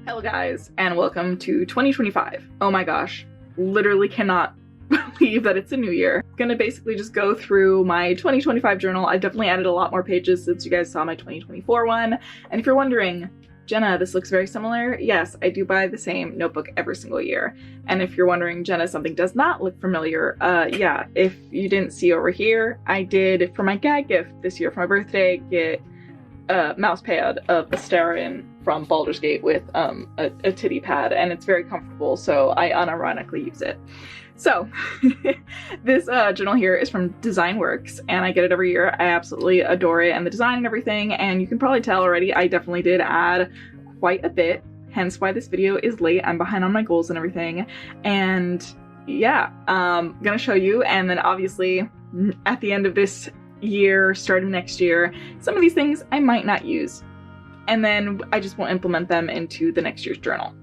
Hello guys, and welcome to 2025. Oh my gosh, literally cannot believe that it's a new year. I'm gonna basically just go through my 2025 journal. I've definitely added a lot more pages since you guys saw my 2024 one. And if you're wondering, Jenna, this looks very similar. Yes, I do buy the same notebook every single year. And if you're wondering, Jenna, something does not look familiar, yeah, if you didn't see over here, I did, for my gag gift this year for my birthday, get a mouse pad of Astarion from Baldur's Gate with a titty pad, and it's very comfortable, so I unironically use it. So this journal here is from Designworks, and I get it every year. I absolutely adore it and the design and everything, and you can probably tell already I definitely did add quite a bit, hence why this video is late. I'm behind on my goals and everything, and yeah, I'm gonna show you, and then obviously at the end of this year, starting next year, some of these things I might not use, and then I just won't implement them into the next year's journal.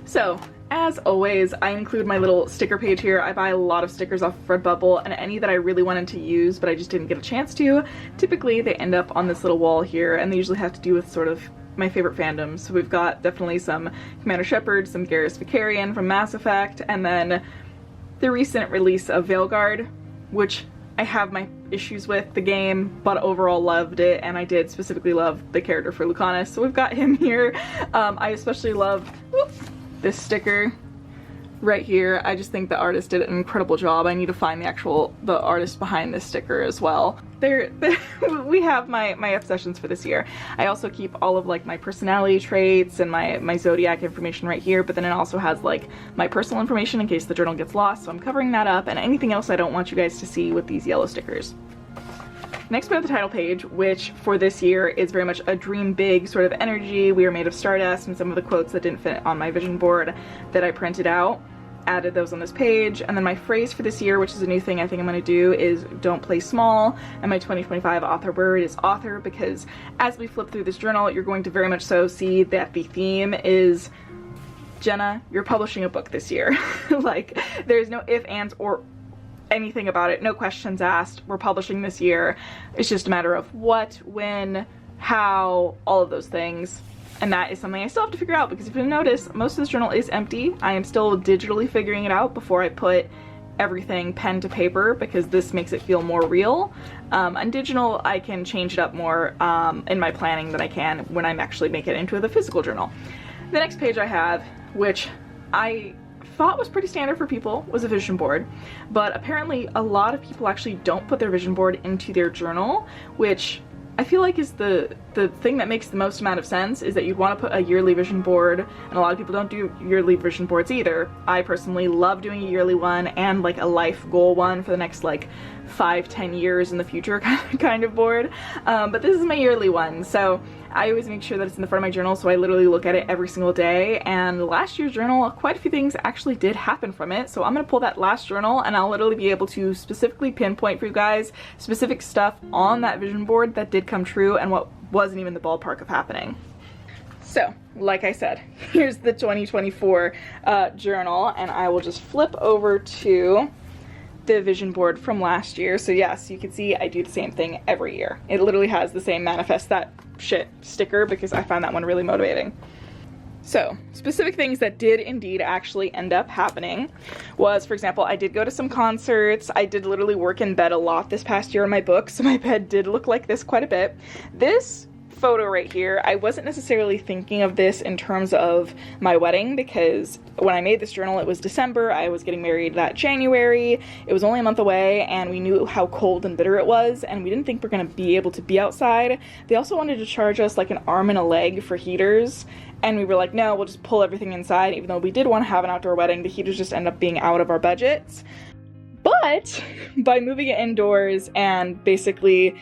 So as always, I include my little sticker page here. I buy a lot of stickers off Redbubble, and any that I really wanted to use but I just didn't get a chance to, typically they end up on this little wall here, and they usually have to do with sort of my favorite fandoms. So we've got definitely some Commander Shepard, some Garrus Vakarian from Mass Effect, and then the recent release of Veilguard, which I have my issues with the game, but overall loved it, and I did specifically love the character for Lucanus, so we've got him here. I especially love this sticker right here. I just think the artist did an incredible job. I need to find the artist behind this sticker as well. We have my obsessions for this year. I also keep all of like my personality traits and my zodiac information right here, but then it also has like my personal information in case the journal gets lost, so I'm covering that up, and anything else I don't want you guys to see with these yellow stickers. Next we have the title page, which for this year is very much a dream big sort of energy. We are made of stardust, and some of the quotes that didn't fit on my vision board that I printed out, added those on this page. And then my phrase for this year, which is a new thing I think I'm going to do, is don't play small, and my 2025 author word is author, because as we flip through this journal you're going to very much so see that the theme is, Jenna, you're publishing a book this year. Like, there's no if, ands, or anything about it, no questions asked. We're publishing this year. It's just a matter of what, when, how, all of those things. And that is something I still have to figure out, because if you notice, most of this journal is empty. I am still digitally figuring it out before I put everything pen to paper, because this makes it feel more real. On digital, I can change it up more in my planning than I can when I'm actually making it into the physical journal. The next page I have, which I thought was pretty standard for people, was a vision board, but apparently a lot of people actually don't put their vision board into their journal, which I feel like is the thing that makes the most amount of sense, is that you'd want to put a yearly vision board, and a lot of people don't do yearly vision boards either. I personally love doing a yearly one and like a life goal one for the next like 5-10 years in the future kind of board, but this is my yearly one, so I always make sure that it's in the front of my journal, so I literally look at it every single day. And last year's journal, quite a few things actually did happen from it, so I'm gonna pull that last journal and I'll literally be able to specifically pinpoint for you guys specific stuff on that vision board that did come true and what wasn't even the ballpark of happening. So, like I said, here's the 2024 journal, and I will just flip over to the vision board from last year. So yes, you can see I do the same thing every year. It literally has the same manifest that shit sticker, because I found that one really motivating. So specific things that did indeed actually end up happening was, for example, I did go to some concerts. I did literally work in bed a lot this past year on my book, so my bed did look like this quite a bit. This photo right here, I wasn't necessarily thinking of this in terms of my wedding, because when I made this journal it was December, I was getting married that January, it was only a month away, and we knew how cold and bitter it was, and we didn't think we're gonna be able to be outside. They also wanted to charge us like an arm and a leg for heaters, and we were like, no, we'll just pull everything inside. Even though we did want to have an outdoor wedding, the heaters just end up being out of our budgets. But by moving it indoors and basically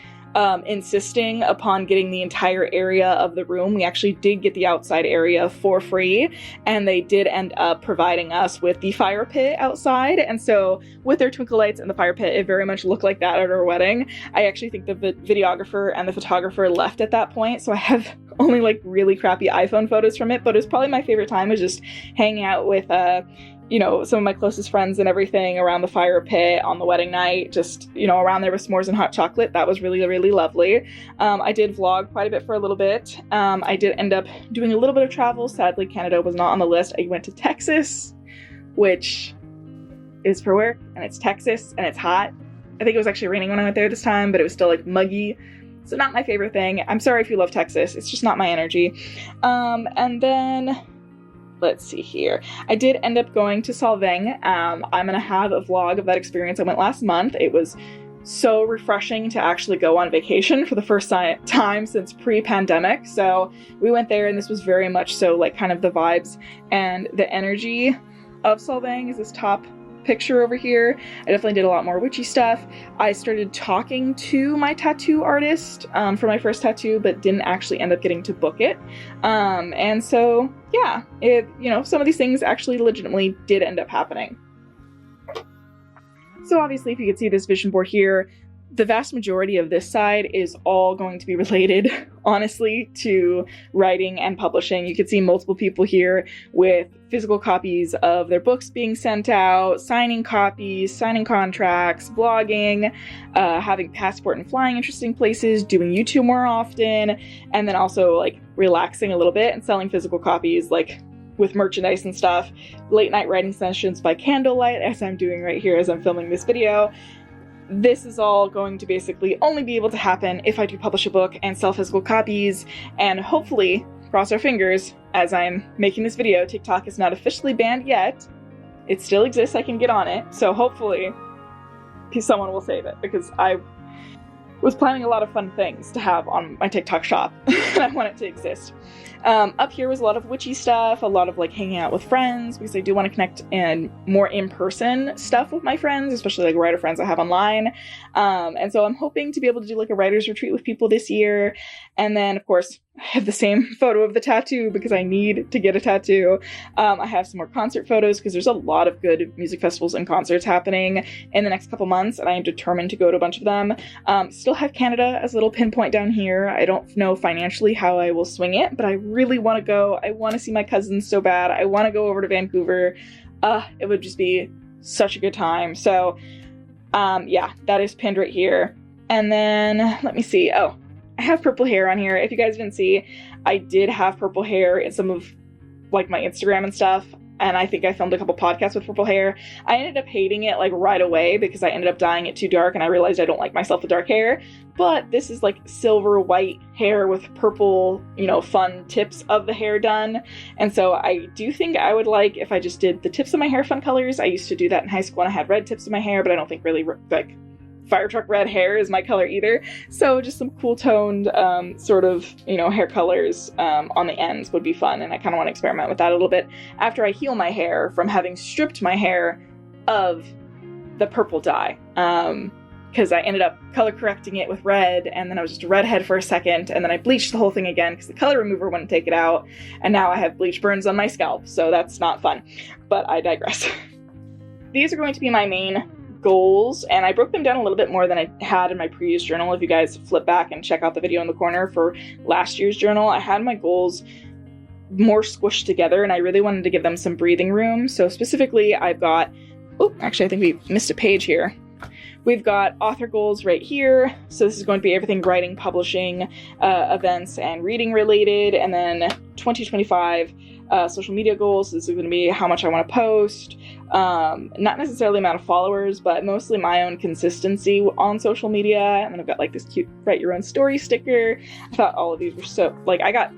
insisting upon getting the entire area of the room, we actually did get the outside area for free, and they did end up providing us with the fire pit outside. And so with their twinkle lights and the fire pit, it very much looked like that at our wedding. I actually think the videographer and the photographer left at that point, so I have only like really crappy iPhone photos from it, but it was probably my favorite time, was just hanging out with you know, some of my closest friends and everything around the fire pit on the wedding night, just, you know, around there with s'mores and hot chocolate. That was really, really lovely. I did vlog quite a bit for a little bit. I did end up doing a little bit of travel. Sadly, Canada was not on the list. I went to Texas, which is for work, and it's Texas, and it's hot. I think it was actually raining when I went there this time, but it was still like muggy. So not my favorite thing. I'm sorry if you love Texas. It's just not my energy. And then let's see here. I did end up going to Solvang. I'm going to have a vlog of that experience. I went last month. It was so refreshing to actually go on vacation for the first time since pre-pandemic. So we went there, and this was very much so like kind of the vibes and the energy of Solvang is this top picture over here. I definitely did a lot more witchy stuff. I started talking to my tattoo artist for my first tattoo, but didn't actually end up getting to book it. And so, yeah, you know, some of these things actually legitimately did end up happening. So obviously, if you could see this vision board here, the vast majority of this side is all going to be related, honestly, to writing and publishing. You can see multiple people here with physical copies of their books being sent out, signing copies, signing contracts, blogging, having passport and flying interesting places, doing YouTube more often, and then also like relaxing a little bit and selling physical copies like with merchandise and stuff, late night writing sessions by candlelight, as I'm doing right here as I'm filming this video. This is all going to basically only be able to happen if I do publish a book and sell physical copies, and hopefully, cross our fingers, as I'm making this video, TikTok is not officially banned yet. It still exists, I can get on it, so hopefully someone will save it, because I was planning a lot of fun things to have on my TikTok shop, and I want it to exist. Up here was a lot of witchy stuff, a lot of like hanging out with friends, because I do want to connect and more in-person stuff with my friends, especially like writer friends I have online. And so I'm hoping to be able to do like a writer's retreat with people this year. And then of course, I have the same photo of the tattoo because I need to get a tattoo. I have some more concert photos because there's a lot of good music festivals and concerts happening in the next couple months, and I am determined to go to a bunch of them. Still have Canada as a little pinpoint down here. I don't know financially how I will swing it, but I really want to go. I want to see my cousins so bad. I want to go over to Vancouver. It would just be such a good time. So yeah, that is pinned right here. And then let me see. Oh, I have purple hair on here. If you guys didn't see, I did have purple hair in some of like my Instagram and stuff, and I think I filmed a couple podcasts with purple hair. I ended up hating it like right away because I ended up dyeing it too dark, and I realized I don't like myself with dark hair. But this is like silver white hair with purple, you know, fun tips of the hair done. And so I do think I would like if I just did the tips of my hair fun colors. I used to do that in high school and I had red tips of my hair, but I don't think really like fire truck red hair is my color either. So just some cool toned sort of, you know, hair colors on the ends would be fun, and I kind of want to experiment with that a little bit after I heal my hair from having stripped my hair of the purple dye, because I ended up color correcting it with red, and then I was just a redhead for a second, and then I bleached the whole thing again because the color remover wouldn't take it out, and now I have bleach burns on my scalp, so that's not fun, but I digress. These are going to be my main goals, and I broke them down a little bit more than I had in my previous journal. If you guys flip back and check out the video in the corner for last year's journal, I had my goals more squished together, and I really wanted to give them some breathing room. So specifically, I've got, oh, actually I think we missed a page here. We've got author goals right here. So this is going to be everything writing, publishing, events, and reading related. And then 2025 social media goals. This is going to be how much I want to post. Not necessarily amount of followers, but mostly my own consistency on social media. And then I've got like this cute write your own story sticker. I thought all of these were so, like, I got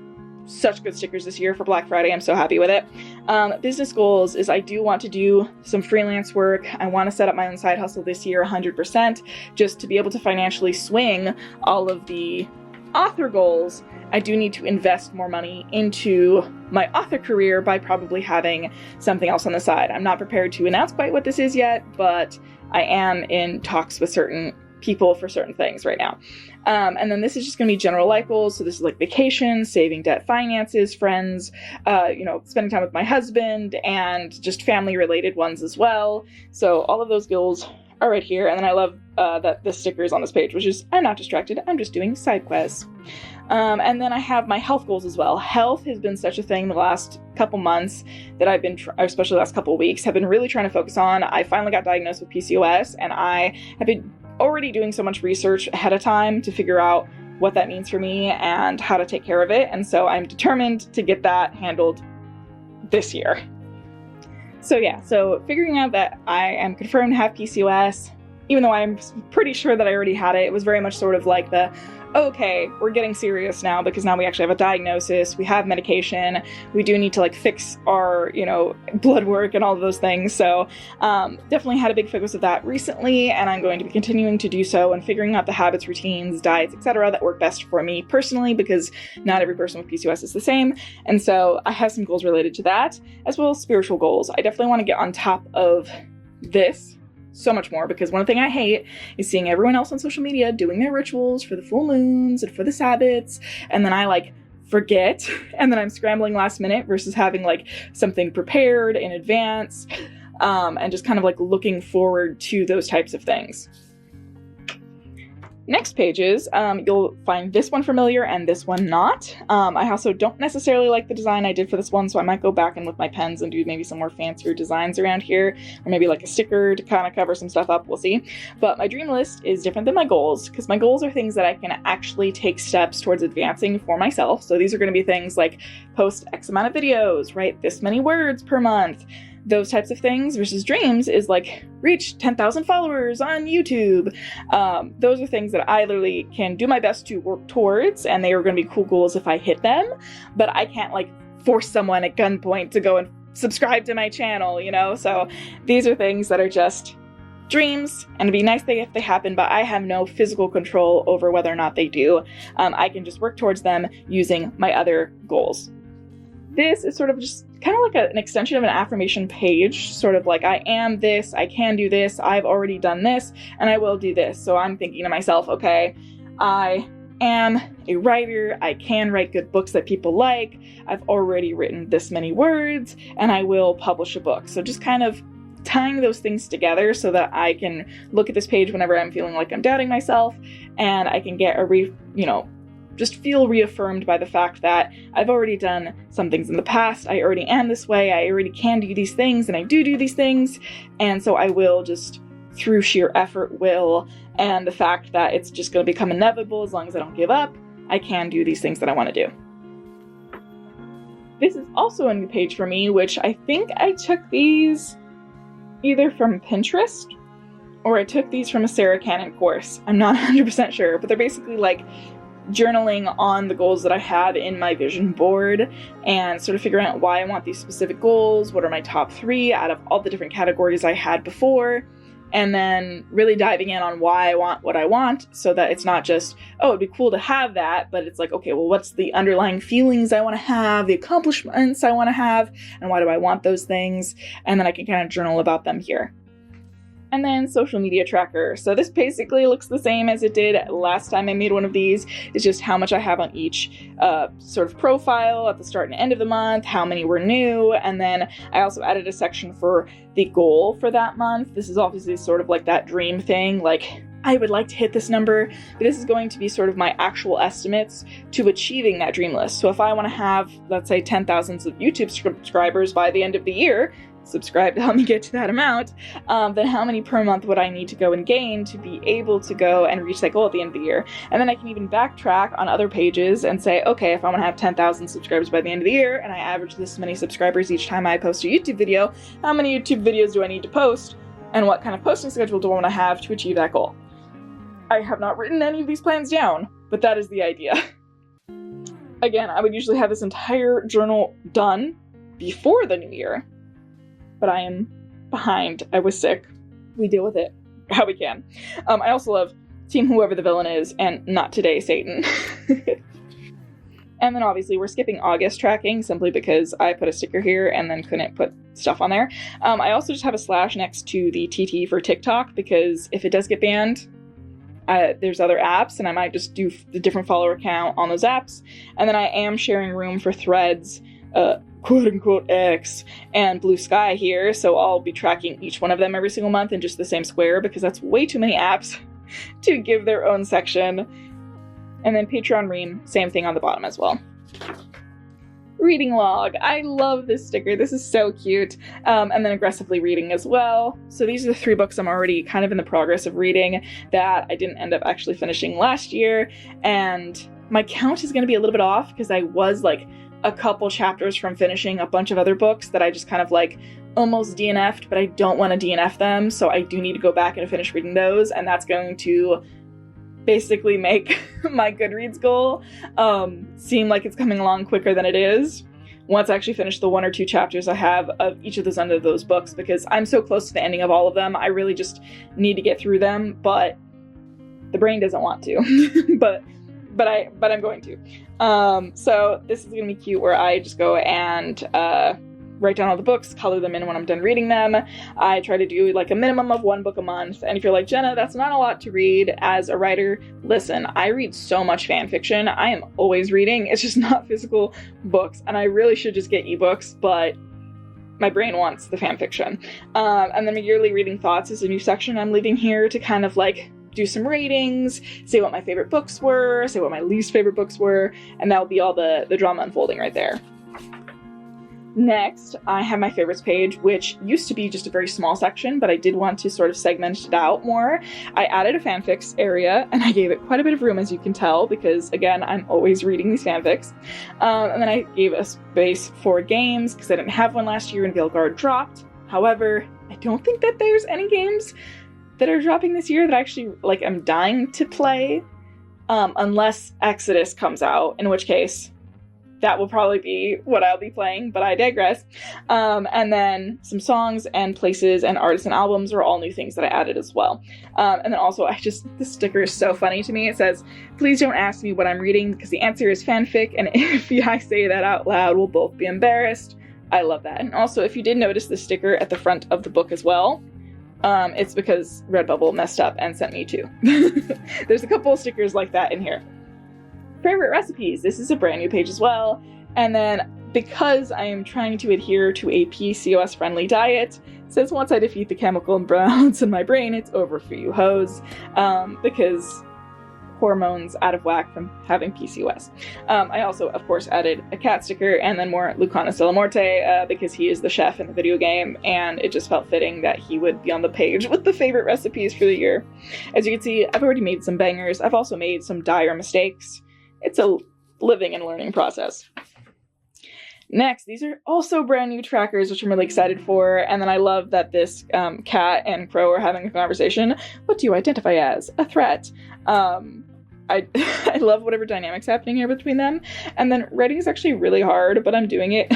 such good stickers this year for Black Friday. I'm so happy with it. Business goals is I do want to do some freelance work. I want to set up my own side hustle this year 100%, just to be able to financially swing all of the author goals. I do need to invest more money into my author career by probably having something else on the side. I'm not prepared to announce quite what this is yet, but I am in talks with certain people for certain things right now. And then this is just going to be general life goals. So this is like vacation, saving debt, finances, friends, spending time with my husband, and just family related ones as well. So all of those goals are right here. And then I love that the stickers on this page, which is, I'm not distracted, I'm just doing side quests. And then I have my health goals as well. Health has been such a thing the last couple months that I've been, especially the last couple of weeks, have been really trying to focus on. I finally got diagnosed with PCOS, and I have been already doing so much research ahead of time to figure out what that means for me and how to take care of it. And so I'm determined to get that handled this year. So yeah, so figuring out that I am confirmed to have PCOS, even though I'm pretty sure that I already had it, it was very much sort of like the, okay, we're getting serious now because now we actually have a diagnosis, we have medication, we do need to like fix our, blood work and all of those things. So definitely had a big focus of that recently, and I'm going to be continuing to do so and figuring out the habits, routines, diets, etc. that work best for me personally, because not every person with PCOS is the same. And so I have some goals related to that, as well as spiritual goals. I definitely want to get on top of this so much more, because one thing I hate is seeing everyone else on social media doing their rituals for the full moons and for the Sabbats, and then I like forget, and then I'm scrambling last minute versus having like something prepared in advance, and just kind of like looking forward to those types of things. Next pages, you'll find this one familiar and this one not. I also don't necessarily like the design I did for this one, so I might go back in with my pens and do maybe some more fancier designs around here, or maybe like a sticker to kind of cover some stuff up, we'll see. But my dream list is different than my goals, because my goals are things that I can actually take steps towards advancing for myself. So these are going to be things like post X amount of videos, write this many words per month, those types of things, versus dreams is like reach 10,000 followers on YouTube. Those are things that I literally can do my best to work towards, and they are going to be cool goals if I hit them, but I can't like force someone at gunpoint to go and subscribe to my channel, So these are things that are just dreams, and it'd be nice if they happen, but I have no physical control over whether or not they do. I can just work towards them using my other goals. This is sort of just kind of like an extension of an affirmation page, sort of like I am this, I can do this, I've already done this, and I will do this. So I'm thinking to myself, okay, I am a writer, I can write good books that people like, I've already written this many words, and I will publish a book. So just kind of tying those things together so that I can look at this page whenever I'm feeling like I'm doubting myself, and I can get just feel reaffirmed by the fact that I've already done some things in the past, I already am this way, I already can do these things, and I do these things, and so I will just, through sheer effort, and the fact that it's just going to become inevitable as long as I don't give up, I can do these things that I want to do. This is also a new page for me, which I think I took these either from Pinterest, or I took these from a Sarah Cannon course. I'm not 100% sure, but they're basically like journaling on the goals that I had in my vision board, and sort of figuring out why I want these specific goals, what are my top 3 out of all the different categories I had before, and then really diving in on why I want what I want, so that it's not just, oh, it'd be cool to have that, but it's like, okay, well, what's the underlying feelings I want to have, the accomplishments I want to have, and why do I want those things, and then I can kind of journal about them here. And then social media tracker. So this basically looks the same as it did last time I made one of these. It's just how much I have on each sort of profile at the start and end of the month, how many were new, and then I also added a section for the goal for that month. This is obviously sort of like that dream thing, like I would like to hit this number, but this is going to be sort of my actual estimates to achieving that dream list. So if I want to have, let's say, 10,000 YouTube subscribers by the end of the year, subscribe to help me get to that amount, then how many per month would I need to go and gain to be able to go and reach that goal at the end of the year? And then I can even backtrack on other pages and say, okay, if I want to have 10,000 subscribers by the end of the year, and I average this many subscribers each time I post a YouTube video, how many YouTube videos do I need to post, and what kind of posting schedule do I want to have to achieve that goal? I have not written any of these plans down, but that is the idea. Again, I would usually have this entire journal done before the new year, but I am behind. I was sick. We deal with it how we can. I also love Team Whoever the Villain Is and Not Today, Satan. And then obviously we're skipping August tracking simply because I put a sticker here and then couldn't put stuff on there. I also just have a slash next to the TT for TikTok, because if it does get banned, there's other apps, and I might just do the different follower count on those apps. And then I am sharing room for threads quote-unquote X and Blue Sky here, so I'll be tracking each one of them every single month in just the same square, because that's way too many apps to give their own section. And then Patreon Ream, same thing on the bottom as well. Reading log. I love this sticker. This is so cute. And then aggressively reading as well. So these are the 3 books I'm already kind of in the progress of reading that I didn't end up actually finishing last year. And my count is going to be a little bit off because I was like a couple chapters from finishing a bunch of other books that I just kind of like almost DNF'd, but I don't want to DNF them. So I do need to go back and finish reading those. And that's going to basically make my Goodreads goal seem like it's coming along quicker than it is once I actually finish the 1 or 2 chapters I have of each of those under those books, because I'm so close to the ending of all of them. I really just need to get through them, but the brain doesn't want to. but I'm going to. So this is gonna be cute, where I just go and write down all the books, color them in when I'm done reading them. I try to do like a minimum of 1 book a month. And if you're like, Jenna, that's not a lot to read as a writer, listen, I read so much fan fiction. I am always reading. It's just not physical books. And I really should just get ebooks, but my brain wants the fan fiction. And then my yearly reading thoughts is a new section I'm leaving here to kind of like do some ratings, say what my favorite books were, say what my least favorite books were, and that'll be all the drama unfolding right there. Next, I have my favorites page, which used to be just a very small section, but I did want to sort of segment it out more. I added a fanfics area, and I gave it quite a bit of room, as you can tell, because, again, I'm always reading these fanfics. And then I gave a space for games, because I didn't have one last year and Veilguard dropped. However, I don't think that there's any games that are dropping this year that I actually, like, I'm dying to play, unless Exodus comes out, in which case that will probably be what I'll be playing, but I digress. And then some songs and places and artists and albums are all new things that I added as well. And then also, this sticker is so funny to me. It says, please don't ask me what I'm reading because the answer is fanfic, and if I say that out loud, we'll both be embarrassed. I love that. And also, if you did notice the sticker at the front of the book as well, it's because Redbubble messed up and sent me 2. There's a couple of stickers like that in here. Favorite recipes. This is a brand new page as well. And then, because I am trying to adhere to a PCOS friendly diet, it says once I defeat the chemical imbalance in my brain, it's over for you hoes. Because hormones out of whack from having PCOS. I also, of course, added a cat sticker and then more Lucana Stelamorte because he is the chef in the video game, and it just felt fitting that he would be on the page with the favorite recipes for the year. As you can see, I've already made some bangers. I've also made some dire mistakes. It's a living and learning process. Next, these are also brand new trackers, which I'm really excited for. And then I love that this cat and crow are having a conversation. What do you identify as? A threat. I love whatever dynamics happening here between them. And then writing is actually really hard, but I'm doing it.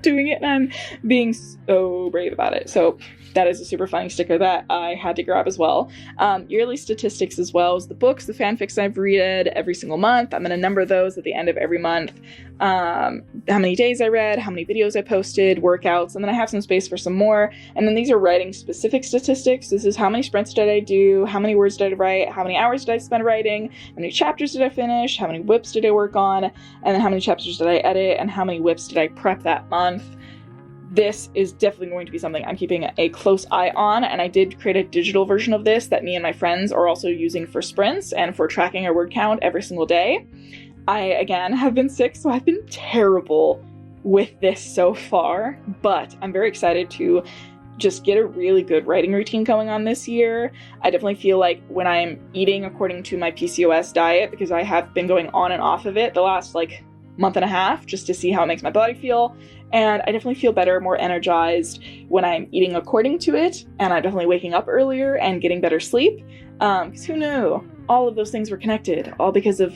And I'm being so brave about it. So that is a super funny sticker that I had to grab as well. Yearly statistics as well as the books, the fanfics I've read every single month. I'm going to number those at the end of every month. How many days I read, how many videos I posted, workouts, and then I have some space for some more. And then these are writing specific statistics. This is how many sprints did I do, how many words did I write, how many hours did I spend writing, how many chapters did I finish, how many whips did I work on, and then how many chapters did I edit, and how many whips did I prep that month. This is definitely going to be something I'm keeping a close eye on, and I did create a digital version of this that me and my friends are also using for sprints and for tracking our word count every single day. I, again, have been sick, so I've been terrible with this so far, but I'm very excited to just get a really good writing routine going on this year. I definitely feel like when I'm eating according to my PCOS diet, because I have been going on and off of it the last month and a half just to see how it makes my body feel, and I definitely feel better, more energized when I'm eating according to it, and I'm definitely waking up earlier and getting better sleep, because who knew? All of those things were connected, all because of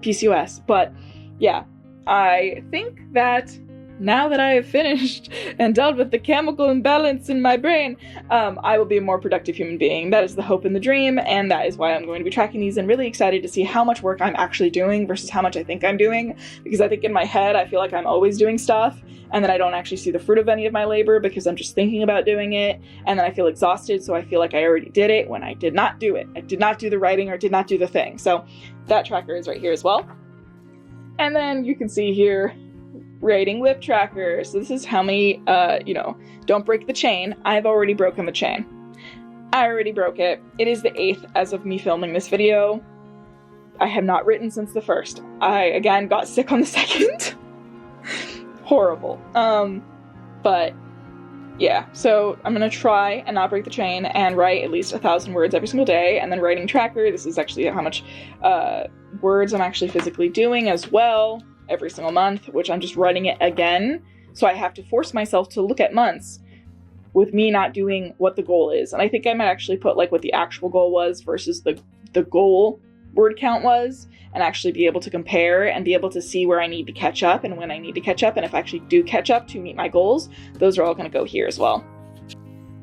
PCOS. But yeah, I think that now that I have finished and dealt with the chemical imbalance in my brain, I will be a more productive human being. That is the hope and the dream, and that is why I'm going to be tracking these and really excited to see how much work I'm actually doing versus how much I think I'm doing, because I think in my head I feel like I'm always doing stuff, and then I don't actually see the fruit of any of my labor because I'm just thinking about doing it, and then I feel exhausted, so I feel like I already did it when I did not do it. I did not do the writing or did not do the thing. So that tracker is right here as well. And then you can see here writing whip tracker. So this is how many, don't break the chain. I've already broken the chain. I already broke it. It is the 8th as of me filming this video. I have not written since the 1st. I, again, got sick on the 2nd. Horrible. But yeah, so I'm gonna try and not break the chain and write at least 1,000 words every single day. And then writing tracker, this is actually how much words I'm actually physically doing as well every single month, which I'm just writing it again. So I have to force myself to look at months with me not doing what the goal is. And I think I might actually put like what the actual goal was versus the goal word count was, and actually be able to compare and be able to see where I need to catch up and when I need to catch up, and if I actually do catch up to meet my goals, those are all going to go here as well.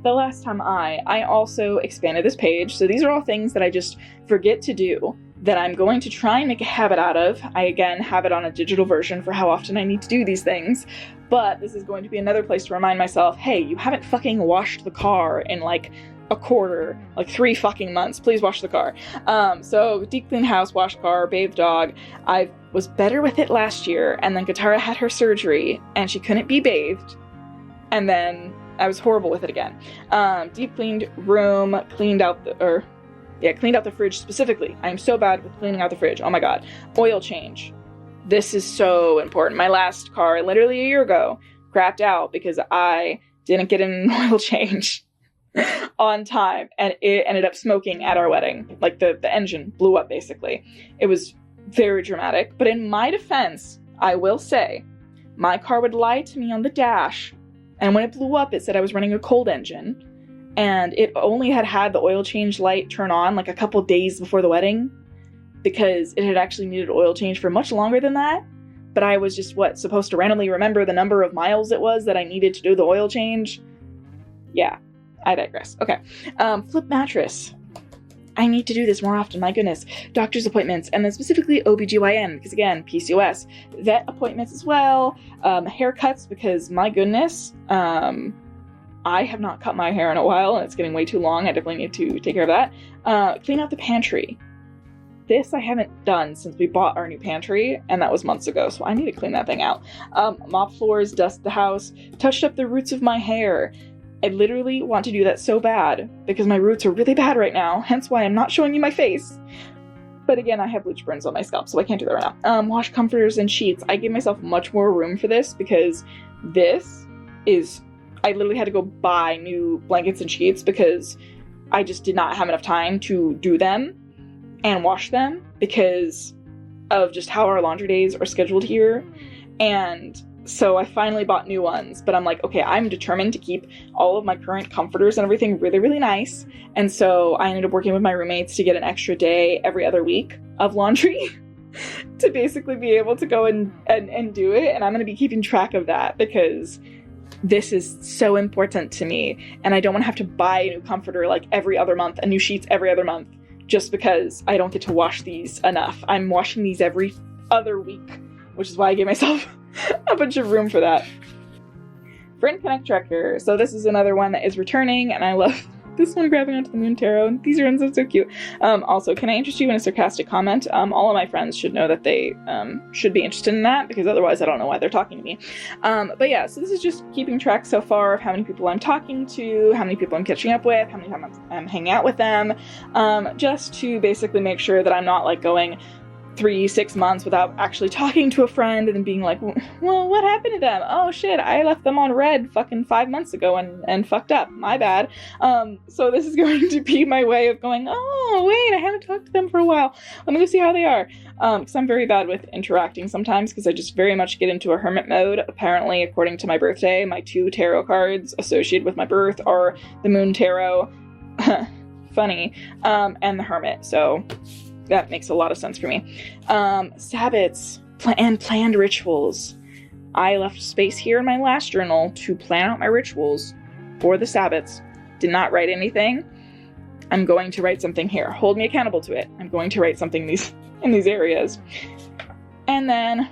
The last time I also expanded this page, so these are all things that I just forget to do that I'm going to try and make a habit out of. I again have it on a digital version for how often I need to do these things, but this is going to be another place to remind myself, hey, you haven't fucking washed the car in like a quarter, like 3 fucking months. Please wash the car. So deep clean house, wash car, bathe dog. I was better with it last year, and then Katara had her surgery and she couldn't be bathed, and then I was horrible with it again. Deep cleaned room, cleaned out the fridge specifically. I am so bad with cleaning out the fridge. Oh my god. Oil change. This is so important. My last car, literally a year ago, crapped out because I didn't get an oil change on time, and it ended up smoking at our wedding. Like the engine blew up basically. It was very dramatic, but in my defense, I will say, my car would lie to me on the dash, and when it blew up, it said I was running a cold engine, and it only had the oil change light turn on like a couple days before the wedding, because it had actually needed oil change for much longer than that. But I was just supposed to randomly remember the number of miles it was that I needed to do the oil change. Yeah, I digress. Okay. Flip mattress. I need to do this more often, my goodness. Doctor's appointments, and then specifically OBGYN, because again, PCOS. Vet appointments as well. Haircuts, because my goodness, I have not cut my hair in a while, and it's getting way too long. I definitely need to take care of that. Clean out the pantry. This I haven't done since we bought our new pantry, and that was months ago, so I need to clean that thing out. Mop floors, dust the house, touched up the roots of my hair. I literally want to do that so bad, because my roots are really bad right now, hence why I'm not showing you my face. But again, I have bleach burns on my scalp, so I can't do that right now. Wash comforters and sheets. I gave myself much more room for this, because I literally had to go buy new blankets and sheets, because I just did not have enough time to do them and wash them because of just how our laundry days are scheduled here. And so I finally bought new ones, but I'm like, okay, I'm determined to keep all of my current comforters and everything really, really nice. And so I ended up working with my roommates to get an extra day every other week of laundry to basically be able to go and do it. And I'm going to be keeping track of that, because this is so important to me. And I don't want to have to buy a new comforter like every other month and new sheets every other month, just because I don't get to wash these enough. I'm washing these every other week, which is why I gave myself a bunch of room for that. Friend Connect Tracker. So this is another one that is returning, and I love this one, grabbing onto the moon tarot. These are so cute. Also, can I interest you in a sarcastic comment? All of my friends should know that they should be interested in that, because otherwise I don't know why they're talking to me. But yeah, so this is just keeping track so far of how many people I'm talking to, how many people I'm catching up with, how many times I'm hanging out with them, just to basically make sure that I'm not like going 3-6 months without actually talking to a friend and then being like, well, what happened to them? Oh shit, I left them on red fucking 5 months ago and fucked up. My bad. So this is going to be my way of going, oh wait, I haven't talked to them for a while. Let me go see how they are. Because I'm very bad with interacting sometimes, because I just very much get into a hermit mode. Apparently, according to my birthday, my 2 tarot cards associated with my birth are the Moon Tarot, funny, and the Hermit. So that makes a lot of sense for me. Sabbats and planned rituals. I left space here in my last journal to plan out my rituals for the Sabbats. Did not write anything. I'm going to write something here. Hold me accountable to it. I'm going to write something in these areas. And then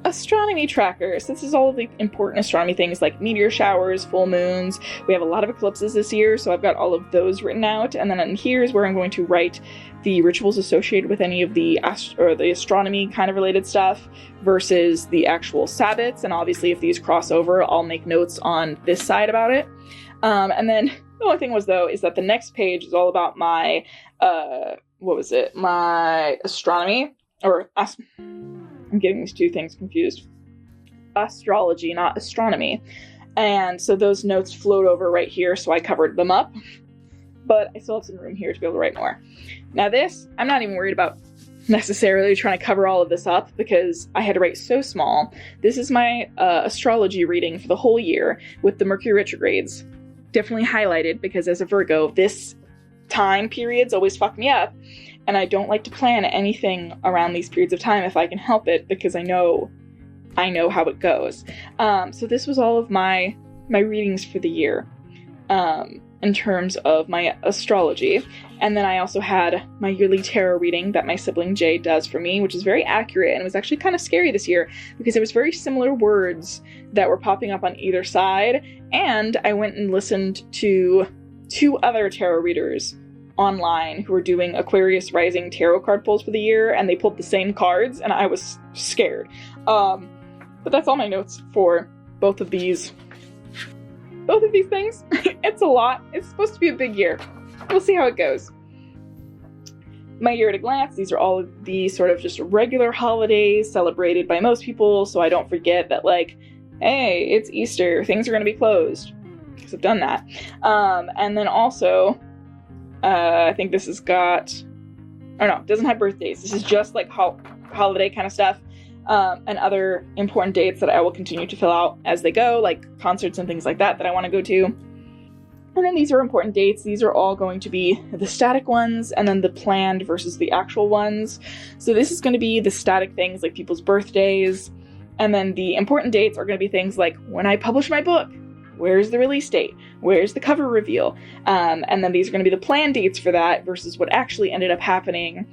astronomy tracker. So this is all of the important astronomy things like meteor showers, full moons. We have a lot of eclipses this year, so I've got all of those written out. And then here's where I'm going to write the rituals associated with any of the astronomy kind of related stuff versus the actual Sabbats. And obviously if these cross over, I'll make notes on this side about it. And then the only thing was, though, is that the next page is all about my, my astronomy, or I'm getting these two things confused. Astrology, not astronomy. And so those notes float over right here, so I covered them up. But I still have some room here to be able to write more. Now this, I'm not even worried about necessarily trying to cover all of this up because I had to write so small. This is my astrology reading for the whole year with the Mercury retrogrades. Definitely highlighted because as a Virgo, this time periods always fuck me up. And I don't like to plan anything around these periods of time if I can help it, because I know how it goes. So this was all of my readings for the year in terms of my astrology. And then I also had my yearly tarot reading that my sibling Jay does for me, which is very accurate, and it was actually kind of scary this year because it was very similar words that were popping up on either side. And I went and listened to 2 other tarot readers online who were doing Aquarius rising tarot card pulls for the year, and they pulled the same cards, and I was scared. But that's all my notes for both of these things. It's a lot. It's supposed to be a big year. We'll see how it goes. My year at a glance, these are all of the sort of just regular holidays celebrated by most people, so I don't forget that, like, hey, it's Easter, things are going to be closed, because I've done that. And then also, I think this has got, or no, it doesn't have birthdays. This is just like holiday kind of stuff, and other important dates that I will continue to fill out as they go, like concerts and things like that I want to go to. And then these are important dates. These are all going to be the static ones, and then the planned versus the actual ones. So this is going to be the static things like people's birthdays, and then the important dates are going to be things like when I publish my book. Where's the release date? Where's the cover reveal? And then these are going to be the planned dates for that versus what actually ended up happening.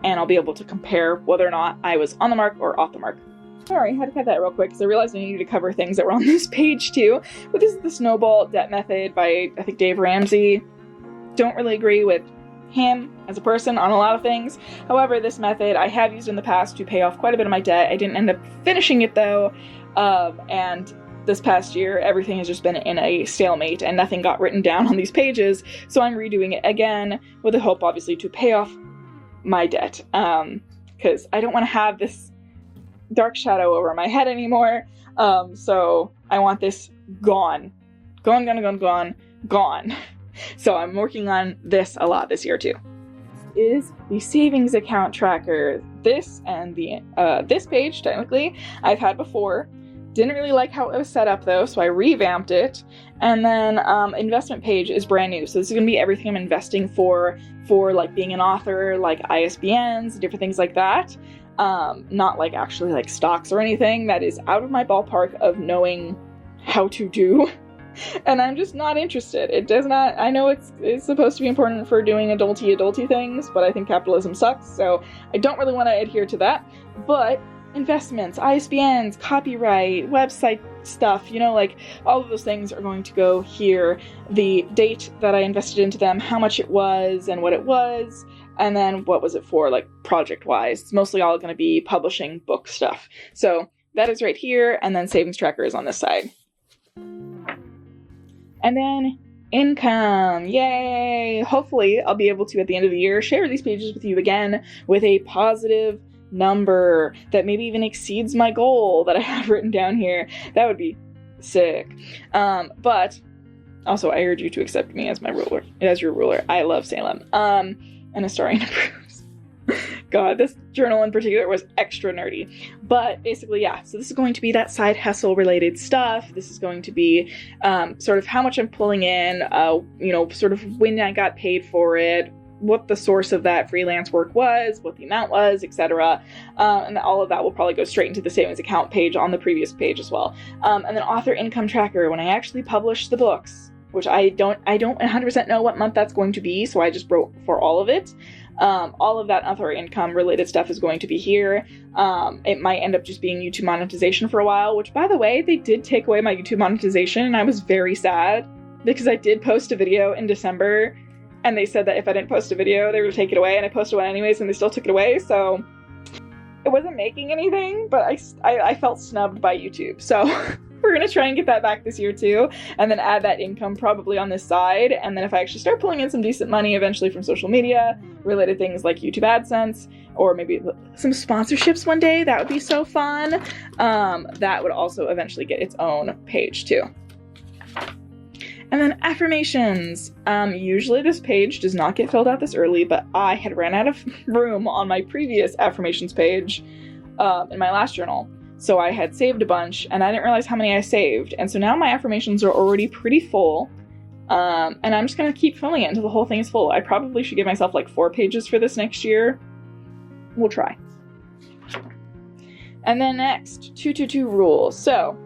And I'll be able to compare whether or not I was on the mark or off the mark. Sorry, I had to cut that real quick because I realized I needed to cover things that were on this page too. But this is the Snowball Debt Method by, I think, Dave Ramsey. Don't really agree with him as a person on a lot of things. However, this method I have used in the past to pay off quite a bit of my debt. I didn't end up finishing it though. And this past year, everything has just been in a stalemate and nothing got written down on these pages. So I'm redoing it again with the hope, obviously, to pay off my debt. Because I don't want to have this dark shadow over my head anymore. So I want this gone. Gone. So I'm working on this a lot this year too. This is the savings account tracker. This and the this page, technically, I've had before. Didn't really like how it was set up though, so I revamped it. And then investment page is brand new. So this is going to be everything I'm investing for like being an author, like ISBNs, different things like that. Not like actually like stocks or anything. That is out of my ballpark of knowing how to do. And I'm just not interested. It does not, I know it's supposed to be important for doing adulty things, but I think capitalism sucks, so I don't really want to adhere to that. But investments, ISBNs, copyright, website stuff, you know, like all of those things are going to go here. The date that I invested into them, how much it was and what it was, and then what was it for, like project-wise. It's mostly all going to be publishing book stuff. So that is right here, and then savings tracker is on this side. And then income, yay! Hopefully I'll be able to, at the end of the year, share these pages with you again with a positive number that maybe even exceeds my goal that I have written down here. That would be sick. But also I urge you to accept me as my ruler, as your ruler. I love Salem. And Astarian approves. God, this journal in particular was extra nerdy. But basically, yeah, so this is going to be that side hustle related stuff. This is going to be sort of how much I'm pulling in, you know, sort of when I got paid for it, what the source of that freelance work was, what the amount was, etc. And all of that will probably go straight into the savings account page on the previous page as well. And then author income tracker, when I actually publish the books, which I don't 100% know what month that's going to be, so I just wrote for all of it. All of that other income related stuff is going to be here. It might end up just being YouTube monetization for a while, which, by the way, they did take away my YouTube monetization, and I was very sad because I did post a video in December, and they said that if I didn't post a video, they would take it away, and I posted one anyways, and they still took it away, so it wasn't making anything, but I felt snubbed by YouTube, so we're gonna try and get that back this year too, and then add that income probably on this side, and then if I actually start pulling in some decent money eventually from social media, related things like YouTube AdSense, or maybe some sponsorships one day, that would be so fun. That would also eventually get its own page too. And then affirmations. Usually this page does not get filled out this early, but I had ran out of room on my previous affirmations page in my last journal. So I had saved a bunch, and I didn't realize how many I saved. And so now my affirmations are already pretty full. And I'm just going to keep filling it until the whole thing is full. I probably should give myself like 4 pages for this next year. We'll try. And then next, 222 rule. So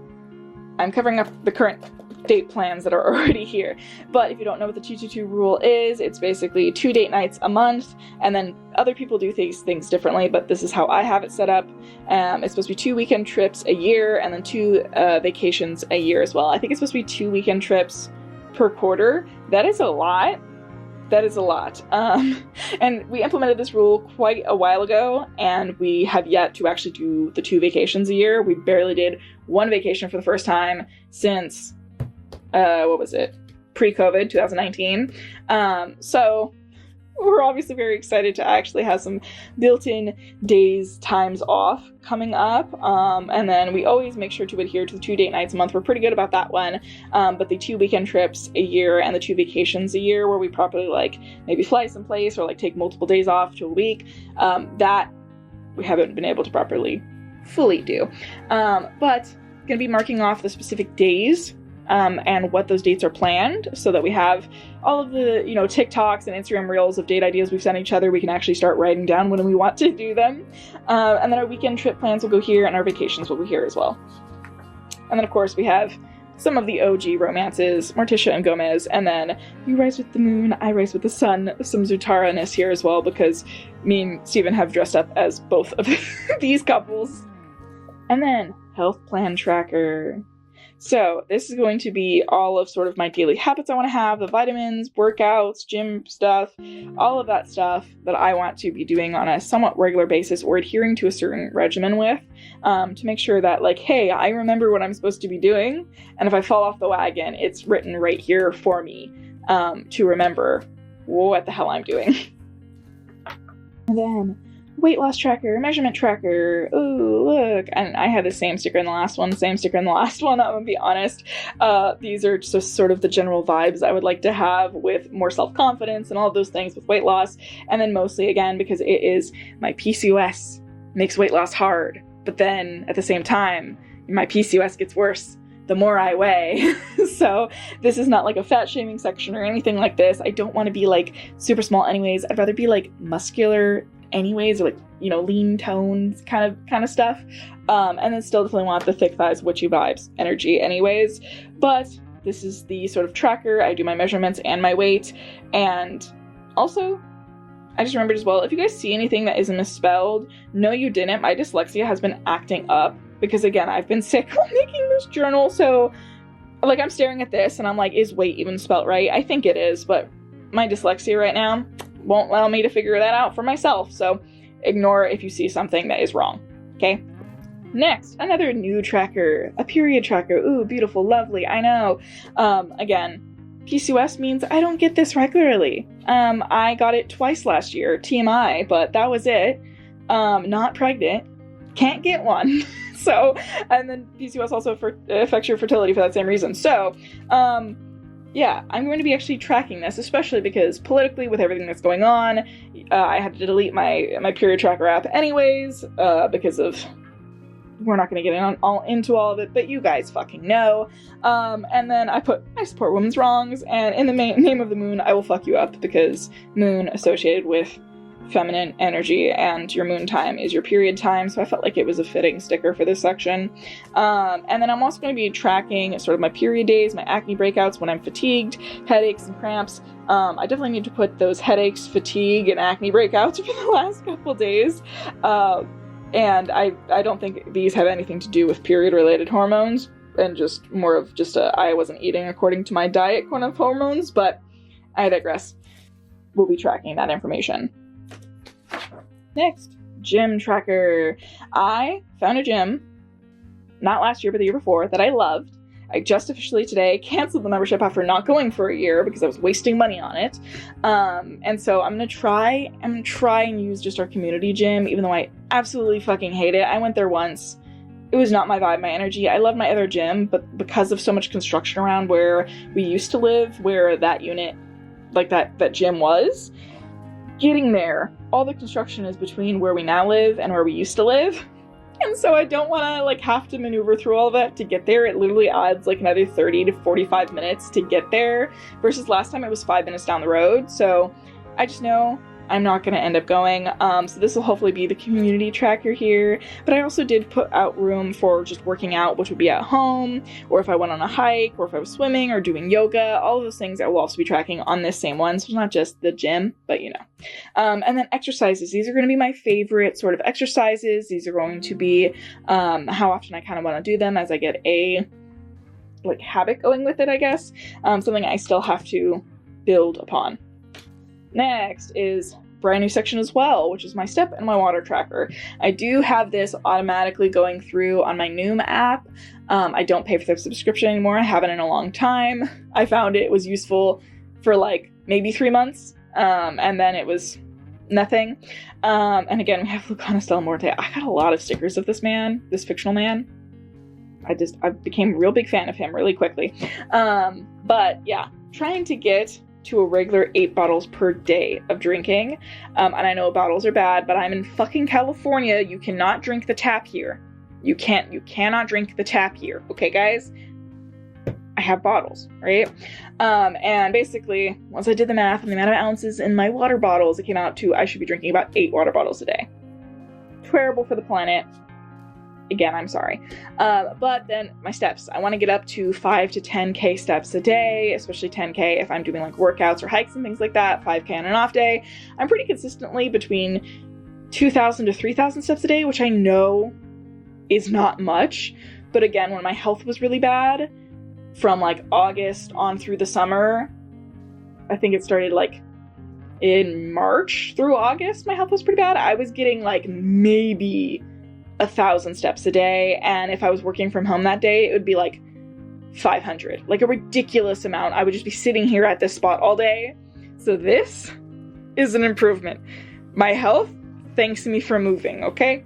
I'm covering up the current date plans that are already here. But if you don't know what the 222 rule is, it's basically 2 date nights a month, and then other people do things differently, but this is how I have it set up. It's supposed to be 2 weekend trips a year, and then 2 vacations a year as well. I think it's supposed to be 2 weekend trips per quarter. That is a lot. That is a lot. And we implemented this rule quite a while ago, and we have yet to actually do the 2 vacations a year. We barely did 1 vacation for the first time since what was it? Pre-COVID, 2019. So we're obviously very excited to actually have some built-in days, times off coming up. And then we always make sure to adhere to the 2 date nights a month. We're pretty good about that one. But the 2 weekend trips a year and the 2 vacations a year where we properly like maybe fly someplace or like take multiple days off to a week, that we haven't been able to properly fully do. But gonna be marking off the specific days and what those dates are planned, so that we have all of the, TikToks and Instagram reels of date ideas we've sent each other. We can actually start writing down when we want to do them. And then our weekend trip plans will go here, and our vacations will be here as well. And then, of course, we have some of the OG romances, Morticia and Gomez, and then You Rise with the Moon, I Rise with the Sun, some Zutara-ness here as well, because me and Steven have dressed up as both of these couples. And then Health Plan Tracker. So this is going to be all of sort of my daily habits I want to have, the vitamins, workouts, gym stuff, all of that stuff that I want to be doing on a somewhat regular basis or adhering to a certain regimen with, to make sure that like, hey, I remember what I'm supposed to be doing. And if I fall off the wagon, it's written right here for me, to remember what the hell I'm doing. And then weight loss tracker, measurement tracker. Ooh, look. And I had the same sticker in the last one, I'm gonna be honest. These are just sort of the general vibes I would like to have with more self-confidence and all of those things with weight loss. And then mostly, again, because it is my PCOS makes weight loss hard. But then at the same time, my PCOS gets worse the more I weigh. So this is not like a fat shaming section or anything like this. I don't want to be like super small anyways. I'd rather be like muscular anyways, or like, lean tones kind of stuff. And then still definitely want the thick thighs, witchy vibes energy anyways. But this is the sort of tracker. I do my measurements and my weight. And also, I just remembered as well, if you guys see anything that is misspelled, no you didn't. My dyslexia has been acting up because, again, I've been sick while making this journal. So like, I'm staring at this and I'm like, is weight even spelled right? I think it is, but my dyslexia right now won't allow me to figure that out for myself. So ignore if you see something that is wrong. Okay. Next, another new tracker, a period tracker. Ooh, beautiful, lovely. I know. Again, PCOS means I don't get this regularly. I got it twice last year, TMI, but that was it. Not pregnant, can't get one. So, and then PCOS also affects your fertility for that same reason. So, yeah, I'm going to be actually tracking this, especially because politically, with everything that's going on, I had to delete my period tracker app anyways, because of, we're not going to get into all of it, but you guys fucking know. And then I support women's wrongs, and in the name of the moon, I will fuck you up, because moon associated with feminine energy, and your moon time is your period time, so I felt like it was a fitting sticker for this section. And then I'm also going to be tracking sort of my period days, my acne breakouts when I'm fatigued, headaches and cramps. I definitely need to put those headaches, fatigue, and acne breakouts for the last couple days. And I don't think these have anything to do with period-related hormones, and just more of just I wasn't eating according to my diet kind of hormones, but I digress. We'll be tracking that information. Next, gym tracker. I found a gym, not last year, but the year before, that I loved. I just officially today canceled the membership after not going for a year because I was wasting money on it. And so I'm gonna try and use just our community gym, even though I absolutely fucking hate it. I went there once. It was not my vibe, my energy. I love my other gym, but because of so much construction around where we used to live, where that unit, like that gym was, getting there, all the construction is between where we now live and where we used to live. And so I don't want to like have to maneuver through all of that to get there. It literally adds like another 30 to 45 minutes to get there versus last time it was 5 minutes down the road. So I just know I'm not going to end up going. So this will hopefully be the community tracker here. But I also did put out room for just working out, which would be at home, or if I went on a hike, or if I was swimming or doing yoga. All of those things I will also be tracking on this same one. So it's not just the gym, but you know. And then exercises. These are going to be my favorite sort of exercises. These are going to be how often I kind of want to do them as I get a like habit going with it, I guess. Something I still have to build upon. Next is brand new section as well, which is my step and my water tracker. I do have this automatically going through on my Noom app. I don't pay for the subscription anymore. I haven't in a long time. I found it was useful for like maybe 3 months, and then it was nothing. And again, we have Lucana Stella Morte. I got a lot of stickers of this man, this fictional man. I became a real big fan of him really quickly. But yeah, trying to get to a regular 8 bottles per day of drinking. And I know bottles are bad, but I'm in fucking California. You cannot drink the tap here. You cannot drink the tap here. Okay, guys? I have bottles, right? And basically, once I did the math and the amount of ounces in my water bottles, it came out to I should be drinking about 8 water bottles a day. Terrible for the planet. Again, I'm sorry. But then my steps. I want to get up to 5 to 10K steps a day, especially 10K if I'm doing like workouts or hikes and things like that, 5K on an off day. I'm pretty consistently between 2,000 to 3,000 steps a day, which I know is not much. But again, when my health was really bad, from like August on through the summer, I think it started like in March through August, my health was pretty bad. I was getting like maybe 1,000 steps a day, and if I was working from home that day, it would be like 500, like a ridiculous amount. I would just be sitting here at this spot all day. So this is an improvement. My health thanks me for moving, okay?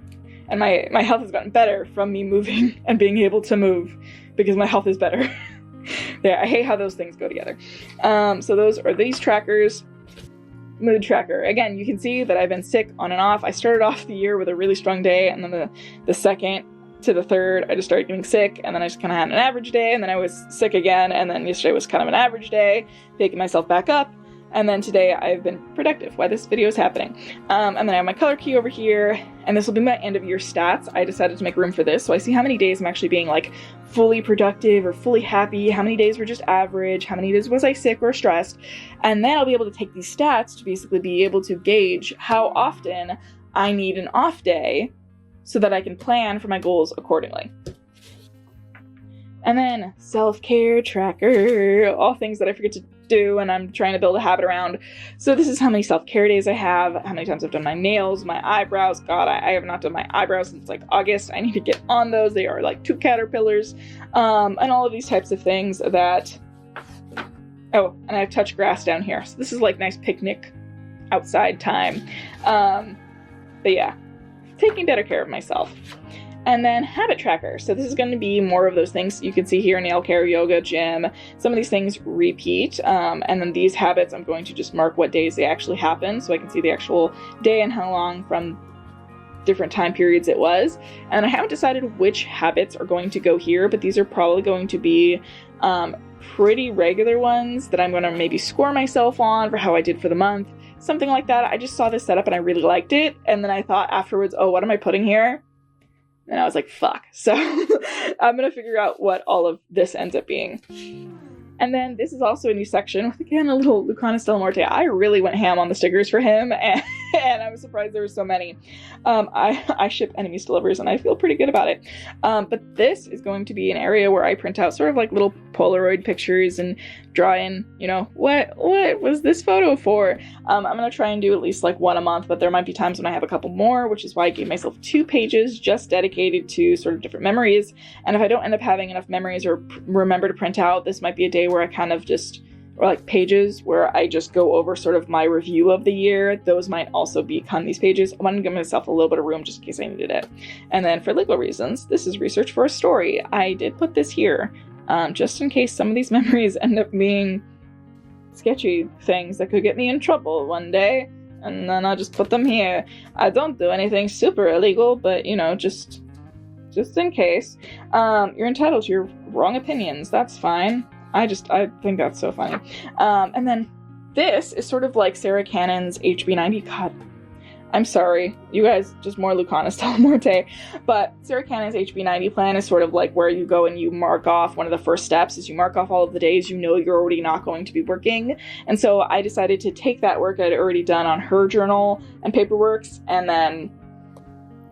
And my health has gotten better from me moving and being able to move because my health is better. Yeah, I hate how those things go together. So those are these trackers. Mood tracker. Again, you can see that I've been sick on and off. I started off the year with a really strong day, and then the second to the third, I just started getting sick, and then I just kind of had an average day, and then I was sick again, and then yesterday was kind of an average day, picking myself back up, and then today I've been productive while this video is happening. And then I have my color key over here, and this will be my end of year stats. I decided to make room for this, so I see how many days I'm actually being like fully productive or fully happy, how many days were just average, how many days was I sick or stressed, and then I'll be able to take these stats to basically be able to gauge how often I need an off day so that I can plan for my goals accordingly. And then self-care tracker, all things that I forget to do and I'm trying to build a habit around. So this is how many self-care days I have, how many times I've done my nails, my eyebrows. God, I have not done my eyebrows since like August. I need to get on those. They are like 2 caterpillars, and all of these types of things that, oh, and I have touch grass down here. So this is like nice picnic outside time. But yeah, taking better care of myself. And then habit tracker. So this is going to be more of those things you can see here: nail care, yoga, gym. Some of these things repeat. And then these habits, I'm going to just mark what days they actually happen so I can see the actual day and how long from different time periods it was. And I haven't decided which habits are going to go here, but these are probably going to be pretty regular ones that I'm going to maybe score myself on for how I did for the month. Something like that. I just saw this setup and I really liked it. And then I thought afterwards, oh, what am I putting here? And I was like, fuck. So I'm going to figure out what all of this ends up being. And then this is also a new section with, again, a little Lucana Stella Morte. I really went ham on the stickers for him, and I was surprised there were so many. I ship enemies to lovers, and I feel pretty good about it. But this is going to be an area where I print out sort of like little Polaroid pictures and draw in, you know, what was this photo for? I'm going to try and do at least like one a month, but there might be times when I have a couple more, which is why I gave myself 2 pages just dedicated to sort of different memories. And if I don't end up having enough memories or remember to print out, this might be a day where I kind of just, or like pages where I just go over sort of my review of the year. Those might also become these pages. I wanted to give myself a little bit of room just in case I needed it. And then for legal reasons, this is research for a story. I did put this here just in case some of these memories end up being sketchy things that could get me in trouble one day. And then I'll just put them here. I don't do anything super illegal, but you know, just in case. You're entitled to your wrong opinions. That's fine. I think that's so funny. And then this is sort of like Sarah Cannon's HB90. God, I'm sorry. You guys, just more Lucana Stella Morte. But Sarah Cannon's HB90 plan is sort of like where you go and you mark off, one of the first steps is you mark off all of the days you know you're already not going to be working. And so I decided to take that work I'd already done on her journal and paperworks and then